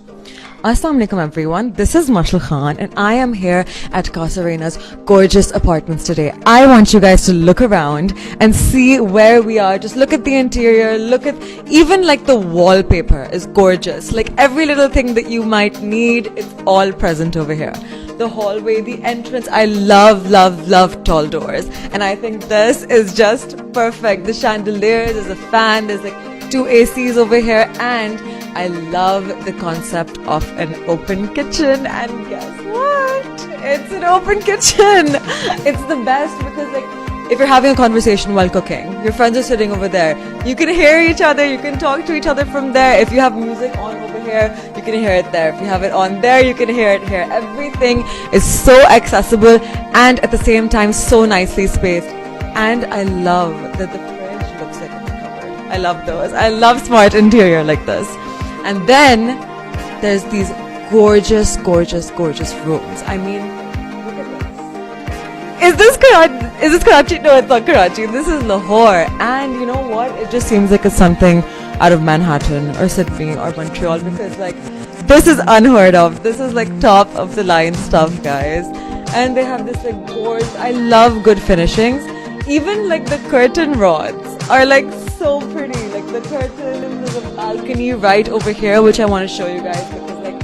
Assalamu alaikum everyone, this is Mashal Khan and I am here at Casa Reina's gorgeous apartments today. I want you guys to look around and see where we are. Just look at the interior, look at even like the wallpaper is gorgeous. Like every little thing that you might need, it's all present over here. The hallway, the entrance, I love tall doors and I think this is just perfect. The chandeliers, there's a fan, there's like 2 ACs over here and I love the concept of an open kitchen, and guess what? It's an open kitchen. It's the best because like if you're having a conversation while cooking, your friends are sitting over there, you can hear each other, you can talk to each other from there. If you have music on over here, you can hear it there. If you have it on there, you can hear it here. Everything is so accessible and at the same time so nicely spaced. And I love that the fridge looks like it's covered. I love those. I love smart interior like this. And then there's these gorgeous rooms. I mean, look at this. Is this Karachi? No, it's not Karachi. This is Lahore. And you know what? It just seems like it's something out of Manhattan or Sydney or Montreal because like this is unheard of. This is like top of the line stuff, guys. And they have this like gorgeous. I love good finishings. Even like the curtain rods are like so pretty. Like the curtain and there's a balcony right over here, which I want to show you guys because like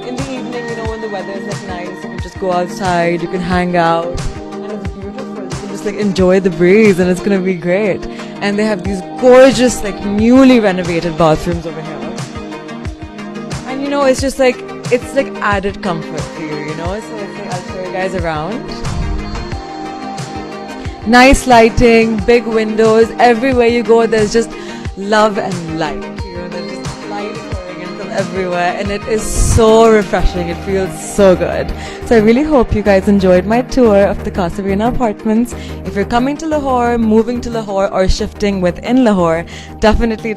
in the evening, you know, when the weather is like nice, you can just go outside, you can hang out, and it's beautiful. You can just like enjoy the breeze, and it's gonna be great. And they have these gorgeous like newly renovated bathrooms over here, and you know, it's just like it's like added comfort for you, you know. So it's like, I'll show you guys around. Nice lighting, big windows, everywhere you go there's just love and light, you know, there's just light pouring in from everywhere and it is so refreshing, it feels so good. So I really hope you guys enjoyed my tour of the Casa Reina apartments. If you're coming to Lahore, moving to Lahore or shifting within Lahore, definitely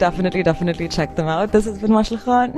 check them out. This has been Mashal Khan.